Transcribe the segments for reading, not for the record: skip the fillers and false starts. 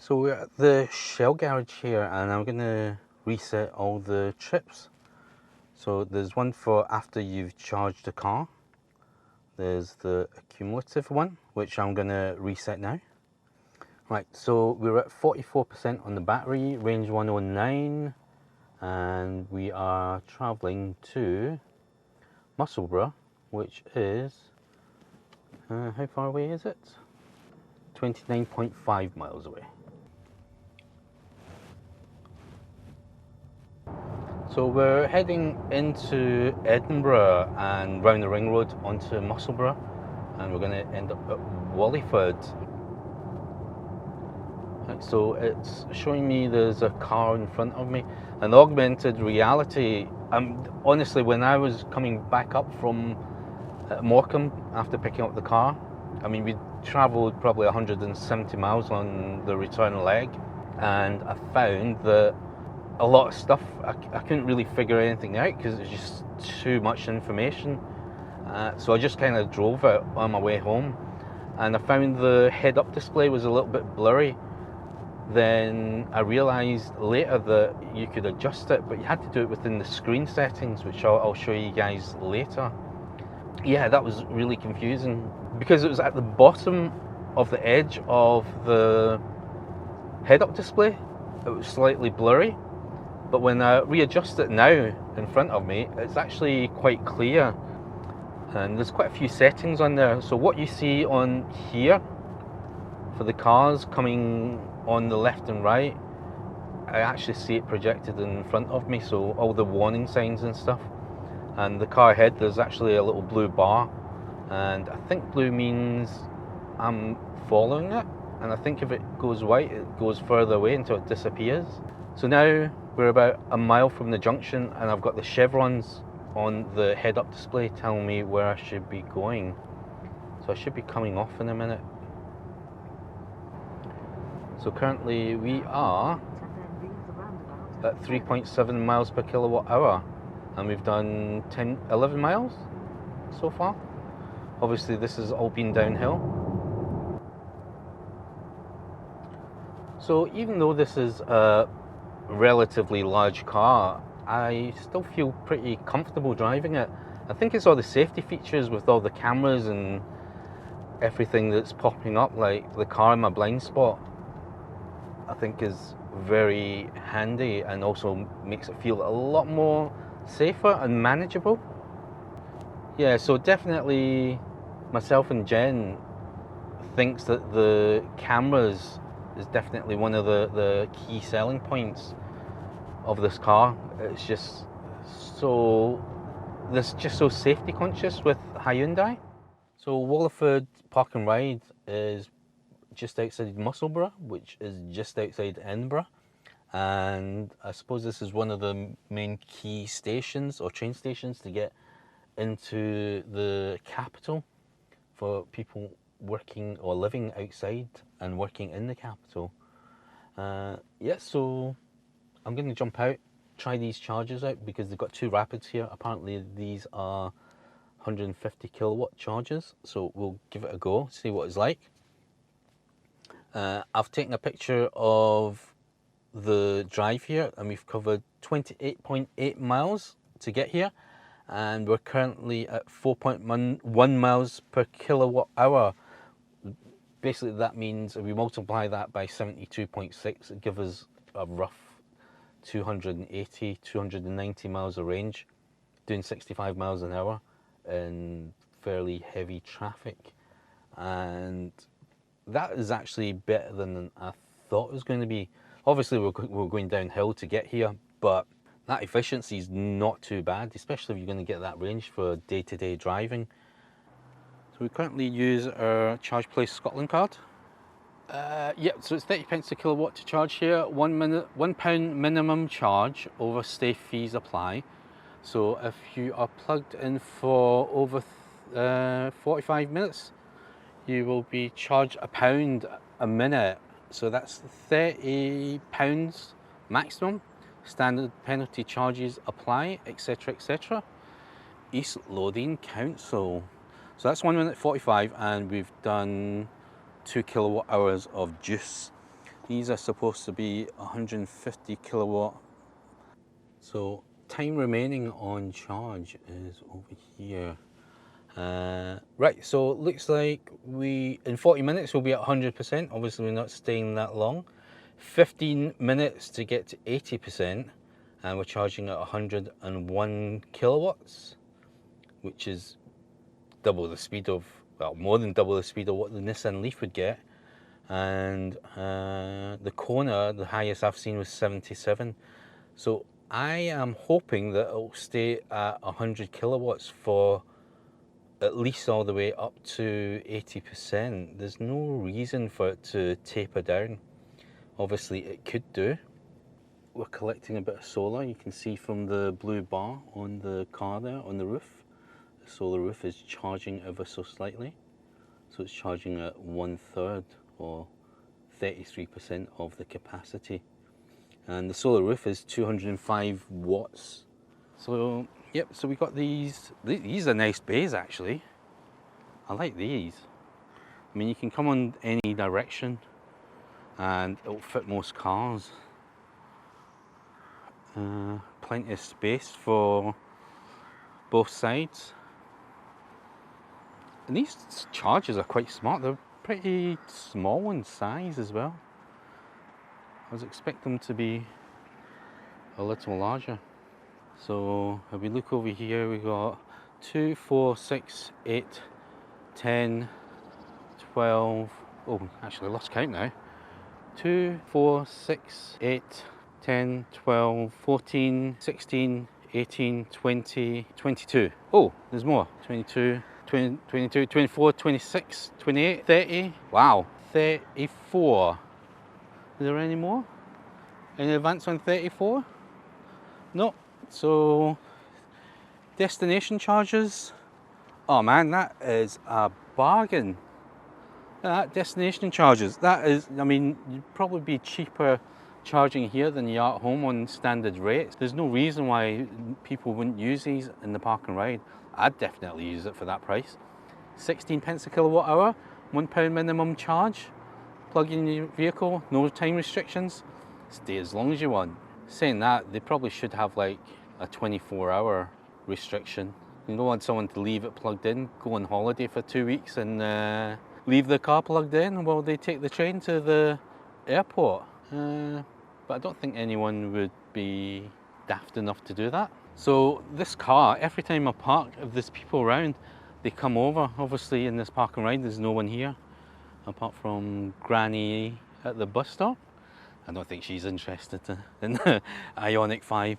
So we're at the Shell garage here, and I'm going to reset all the trips. So there's one for after you've charged the car. There's the cumulative one, which I'm going to reset now. Right, so we're at 44% on the battery, range 109, and we are traveling to Musselburgh, which is, how far away is it? 29.5 miles away. So we're heading into Edinburgh and round the ring road onto Musselburgh, and we're going to end up at Wallingford. So it's showing me there's a car in front of me. An augmented reality. Honestly, when I was coming back up from Morecambe after picking up the car, I mean, we travelled probably 170 miles on the return leg, and I found that a lot of stuff I couldn't really figure anything out because it's just too much information. So I just kind of drove it on my way home, and I found the head-up display was a little bit blurry. Then I realised later that you could adjust it, but you had to do it within the screen settings, which I'll show you guys later. Yeah, that was really confusing because it was at the bottom of the edge of the head-up display. It was slightly blurry, but when I readjust it now in front of me, it's actually quite clear, and there's quite a few settings on there. So what you see on here for the cars coming on the left and right, I actually see it projected in front of me, so all the warning signs and stuff. And the car ahead, there's actually a little blue bar, and I think blue means I'm following it, and I think if it goes white, it goes further away until it disappears. So now we're about a mile from the junction, and I've got the chevrons on the head-up display telling me where I should be going. So I should be coming off in a minute. So currently we are at 3.7 miles per kilowatt hour, and we've done 11 miles so far. Obviously this has all been downhill. So even though this is a relatively large car, I still feel pretty comfortable driving it. I think it's all the safety features with all the cameras and everything that's popping up, like the car in my blind spot, I think is very handy and also makes it feel a lot more safer and manageable. Yeah, so definitely myself and Jen thinks that the cameras is definitely one of the key selling points of this car. It's just so safety conscious with Hyundai. So Wallingford Park and Ride is just outside Musselburgh, which is just outside Edinburgh, and I suppose this is one of the main key stations or train stations to get into the capital for people working or living outside and working in the capital. Yeah, so I'm going to jump out, try these chargers out because they've got two rapids here. Apparently these are 150 kilowatt chargers, so we'll give it a go, see what it's like. I've taken a picture of the drive here, and we've covered 28.8 miles to get here, and we're currently at 4.1 miles per kilowatt hour. Basically that means if we multiply that by 72.6, it gives us a rough 290 miles of range, doing 65 miles an hour in fairly heavy traffic. And that is actually better than I thought it was going to be. Obviously we're going downhill to get here, but that efficiency is not too bad, especially if you're going to get that range for day-to-day driving. So we currently use our Charge Place Scotland card. Yeah, so it's 30 pence a kilowatt to charge here. £1 minimum charge, overstay fees apply. So if you are plugged in for over 45 minutes, you will be charged £1 a minute. So that's £30 maximum. Standard penalty charges apply, etc, etc. East Lothian Council. So that's 1 minute 45, and we've done 2 kilowatt hours of juice. These are supposed to be 150 kilowatt. So time remaining on charge is over here. Right, so it looks like in 40 minutes we'll be at 100%. Obviously we're not staying that long. 15 minutes to get to 80%, and we're charging at 101 kilowatts, which is double the speed of, well, more than double the speed of what the Nissan Leaf would get. And the Kona, the highest I've seen was 77. So I am hoping that it'll stay at 100 kilowatts for at least all the way up to 80%. There's no reason for it to taper down. Obviously it could do. We're collecting a bit of solar. You can see from the blue bar on the car there on the roof. The solar roof is charging ever so slightly. So it's charging at 1/3 or 33% of the capacity. And the solar roof is 205 watts. So, yep, so we got these. These are nice bays actually. I like these. I mean, you can come on any direction and it'll fit most cars. Plenty of space for both sides. And these chargers are quite smart. They're pretty small in size as well. I was expecting them to be a little larger. So if we look over here, we got 2, 4, 6, 8, 10, 12. Oh, actually I lost count now. 2, 4, 6, 8, 10, 12, 14, 16, 18, 20, 22. Oh, there's more. 22, 20, 22, 24, 26, 28, 30. Wow, 34. Is there any more? Any advance on 34? No. So, destination charges. Oh man, that is a bargain. That destination charges. That is, I mean, you'd probably be cheaper charging here than you are at home on standard rates. There's no reason why people wouldn't use these in the park and ride. I'd definitely use it for that price. 16 pence a kilowatt hour, £1 minimum charge. Plug in your vehicle, no time restrictions. Stay as long as you want. Saying that, they probably should have like a 24-hour restriction. You don't want someone to leave it plugged in, go on holiday for 2 weeks and leave the car plugged in while they take the train to the airport. But I don't think anyone would be daft enough to do that. So this car, every time I park, if there's people around, they come over. Obviously in this park and ride, there's no one here, apart from Granny at the bus stop. I don't think she's interested in the Ioniq 5.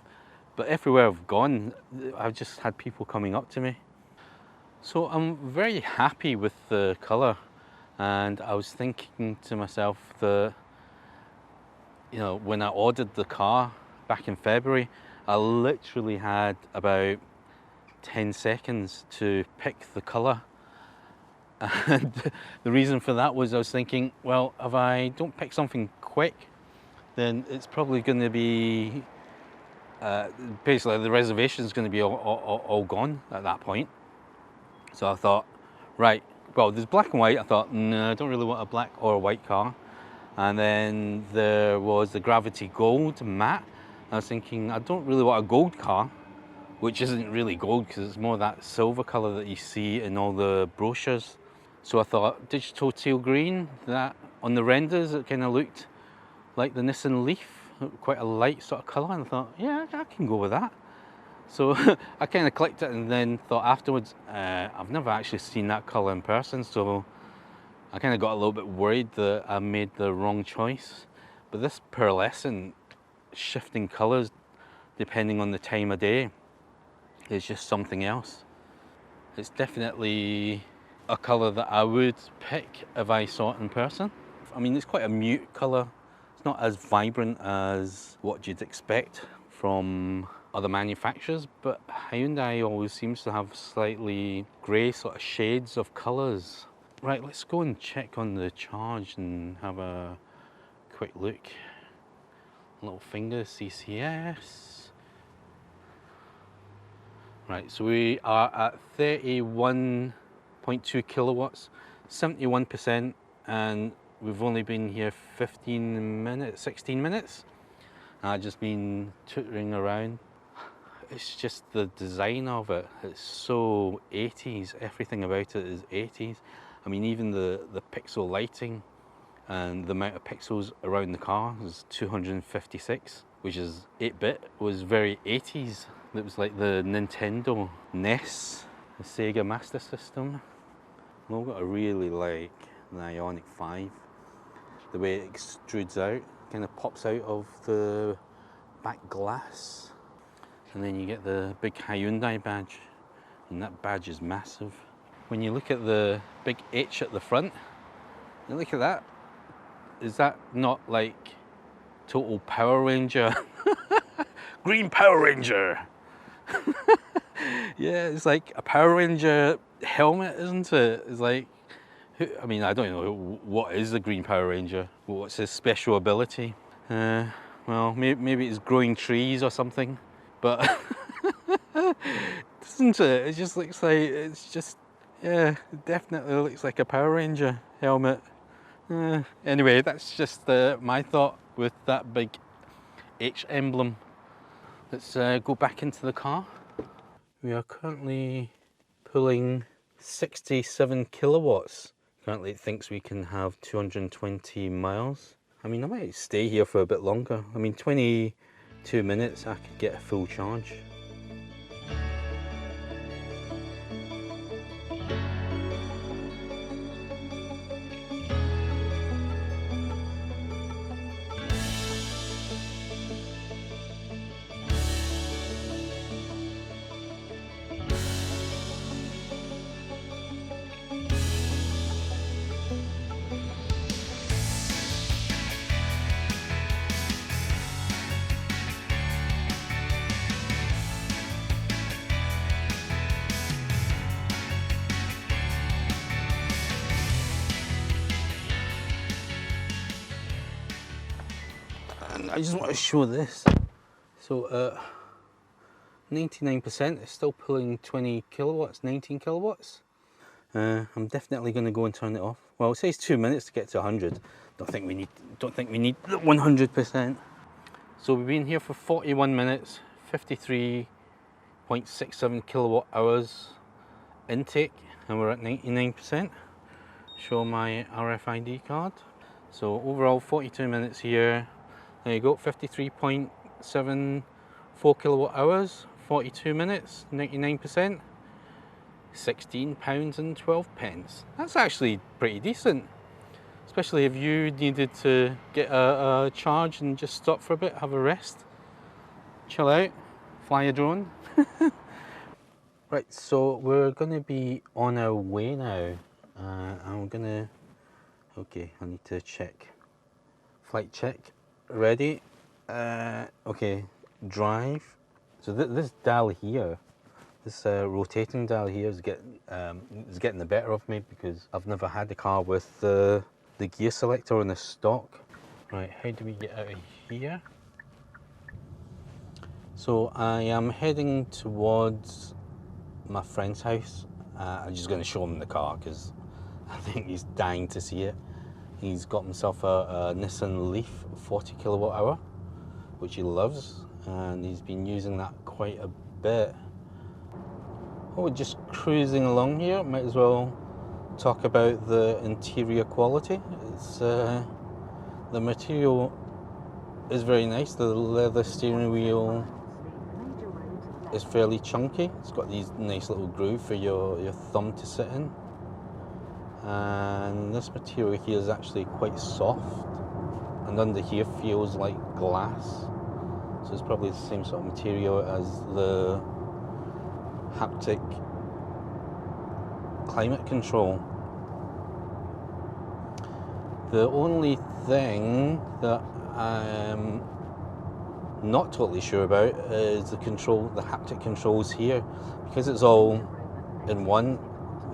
But everywhere I've gone, I've just had people coming up to me. So I'm very happy with the colour. And I was thinking to myself that, you know, when I ordered the car back in February, I literally had about 10 seconds to pick the colour. And the reason for that was I was thinking, well, if I don't pick something quick, then it's probably going to be, basically the reservation is going to be all gone at that point. So I thought, right, well, there's black and white. I thought, no, I don't really want a black or a white car. And then there was the Gravity Gold matte. I was thinking, I don't really want a gold car, which isn't really gold because it's more that silver color that you see in all the brochures. So I thought digital teal green, that on the renders it kind of looked like the Nissan Leaf, quite a light sort of color, and I thought, yeah, I can go with that. So I kind of clicked it and then thought afterwards, I've never actually seen that color in person, so I kind of got a little bit worried that I made the wrong choice. But this pearlescent shifting colors depending on the time of day is just something else. It's definitely a color that I would pick if I saw it in person. I mean, it's quite a mute color. It's not as vibrant as what you'd expect from other manufacturers, but Hyundai always seems to have slightly grey sort of shades of colors. Right, let's go and check on the charge and have a quick look. Little finger CCS. Right, so we are at 31.2 kilowatts, 71%, and we've only been here 15 minutes, 16 minutes. I've just been tutoring around. It's just the design of it. It's so 80s. Everything about it is 80s. I mean, even the pixel lighting and the amount of pixels around the car is 256, which is 8-bit, was very 80s. It was like the Nintendo NES, the Sega Master System logo. I really like the Ioniq 5. The way it extrudes out, kind of pops out of the back glass. And then you get the big Hyundai badge, and that badge is massive. When you look at the big H at the front, you look at that, is that not like total Power Ranger? Green Power Ranger! Yeah, it's like a Power Ranger helmet, isn't it? It's like, I mean, I don't know what is the Green Power Ranger. What's his special ability? Well, maybe it's growing trees or something, but doesn't it? It just looks like, it's just, yeah, it definitely looks like a Power Ranger helmet. Anyway, that's just my thought with that big H emblem. Let's go back into the car. We are currently pulling 67 kilowatts. Currently it thinks we can have 220 miles. I mean, I might stay here for a bit longer. I mean, 22 minutes I could get a full charge. I just want to show this. So 99% is still pulling 20 kilowatts, 19 kilowatts. I'm definitely going to go and turn it off. Well, it says 2 minutes to get to 100. Don't think we need the 100%. So we've been here for 41 minutes, 53.67 kilowatt hours intake, and we're at 99%. Show my RFID card. So overall 42 minutes here. There you go, 53.74 kilowatt hours, 42 minutes, 99%, £16 and 12 pence. That's actually pretty decent, especially if you needed to get a charge and just stop for a bit, have a rest, chill out, fly a drone. Right, so we're going to be on our way now. Okay, I need to check. Flight check. Ready? Okay, drive. So this dial here, this rotating dial here is getting the better of me because I've never had a car with the gear selector in the stock. Right, how do we get out of here? So I am heading towards my friend's house. I'm just going to show him the car because I think he's dying to see it. He's got himself a Nissan Leaf 40 kilowatt hour, which he loves, and he's been using that quite a bit. Oh, we're just cruising along here. Might as well talk about the interior quality. It's the material is very nice. The leather steering wheel is fairly chunky. It's got these nice little grooves for your thumb to sit in. And this material here is actually quite soft, and under here feels like glass, so it's probably the same sort of material as the haptic climate control. The only thing that I'm not totally sure about is the haptic controls here, because it's all in one.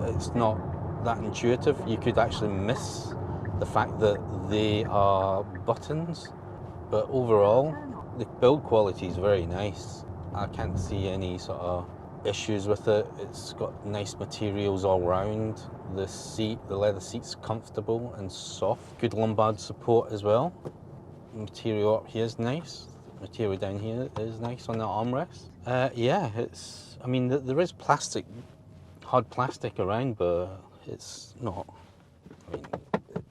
It's not that intuitive. You could actually miss the fact that they are buttons, but overall the build quality is very nice. I can't see any sort of issues with it. It's got nice materials all round. The seat, the leather seat's comfortable and soft. Good lumbar support as well. Material up here is nice. Material down here is nice on the armrest. Yeah, it's, I mean, there is plastic, hard plastic around, but it's not, I mean,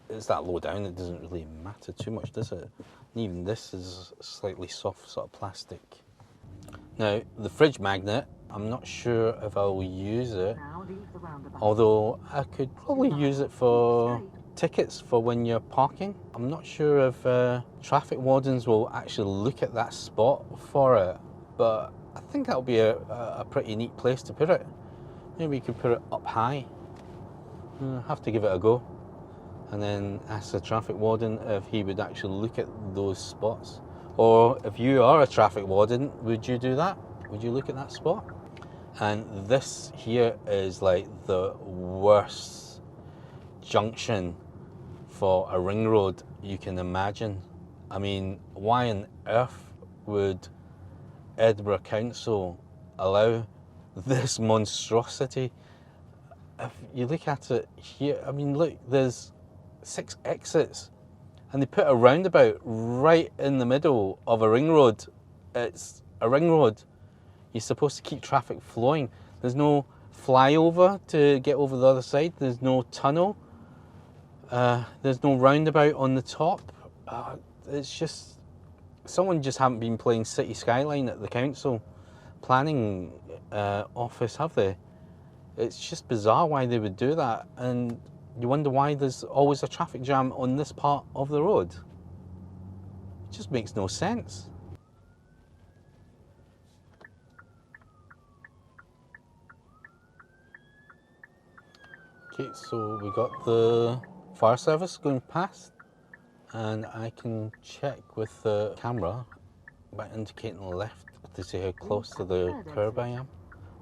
it's that low down, it doesn't really matter too much, does it? And even this is slightly soft sort of plastic. Now, the fridge magnet, I'm not sure if I'll use it, although I could probably use it for tickets for when you're parking. I'm not sure if traffic wardens will actually look at that spot for it, but I think that'll be a pretty neat place to put it. Maybe you could put it up high. I'll have to give it a go. And then ask the traffic warden if he would actually look at those spots. Or if you are a traffic warden, would you do that? Would you look at that spot? And this here is like the worst junction for a ring road you can imagine. I mean, why on earth would Edinburgh Council allow this monstrosity? If you look at it here, I mean, look, there's 6 exits and they put a roundabout right in the middle of a ring road. It's a ring road. You're supposed to keep traffic flowing. There's no flyover to get over the other side. There's no tunnel. There's no roundabout on the top. It's just, someone just haven't been playing City Skyline at the council planning office, have they? It's just bizarre why they would do that, and you wonder why there's always a traffic jam on this part of the road. It just makes no sense. Okay, so we got the fire service going past, and I can check with the camera by indicating left to see how close to the curb I am,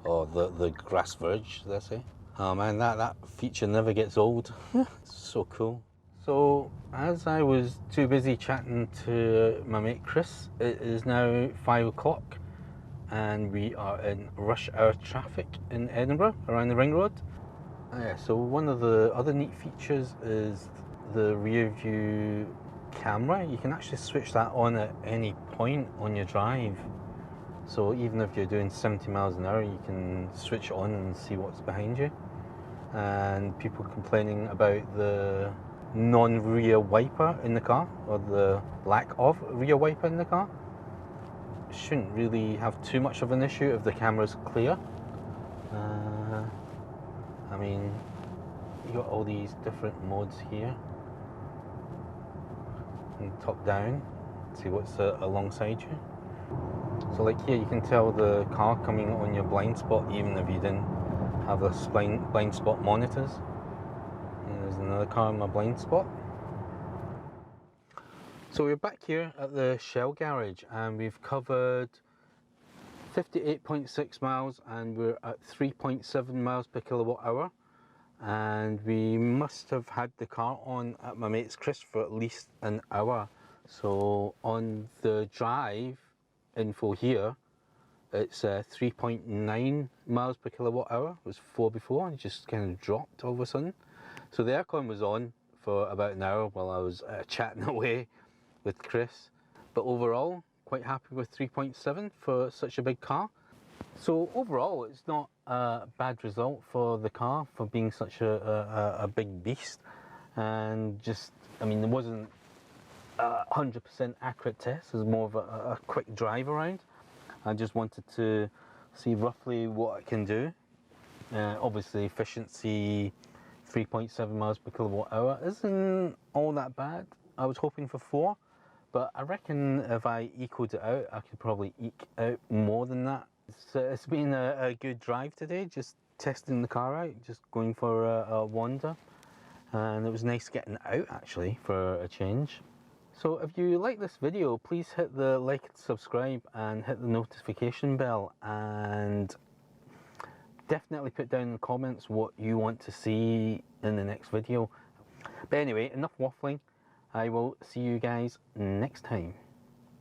or the grass verge, did I say? Oh man, that feature never gets old. It's so cool. So, as I was too busy chatting to my mate Chris, it is now 5 o'clock and we are in rush hour traffic in Edinburgh around the ring road. Yeah, so one of the other neat features is the rear view camera. You can actually switch that on at any point on your drive. So even if you're doing 70 miles an hour, you can switch it on and see what's behind you. And people complaining about the non-rear wiper in the car, or the lack of rear wiper in the car. Shouldn't really have too much of an issue if the camera's clear. I mean, you got all these different modes here. And top down, see what's alongside you. So like here you can tell the car coming on your blind spot even if you didn't have the blind spot monitors. And there's another car in my blind spot. So we're back here at the Shell garage and we've covered 58.6 miles and we're at 3.7 miles per kilowatt hour. And we must have had the car on at my mate's Chris for at least an hour. So on the drive info here, it's 3.9 miles per kilowatt hour. It was 4 before, and it just kind of dropped all of a sudden. So the aircon was on for about an hour while I was chatting away with Chris. But overall, quite happy with 3.7 for such a big car. So overall, it's not a bad result for the car for being such a big beast. And just, I mean, there wasn't a 100% accurate test. It was more of a quick drive around. I just wanted to see roughly what it can do. Obviously, efficiency 3.7 miles per kilowatt hour isn't all that bad. I was hoping for 4, but I reckon if I equaled it out, I could probably eke out more than that. It's been a good drive today, just testing the car out, just going for a wander. And it was nice getting out actually for a change. So if you like this video, please hit the like and subscribe and hit the notification bell, and definitely put down in the comments what you want to see in the next video. But anyway, enough waffling. I will see you guys next time.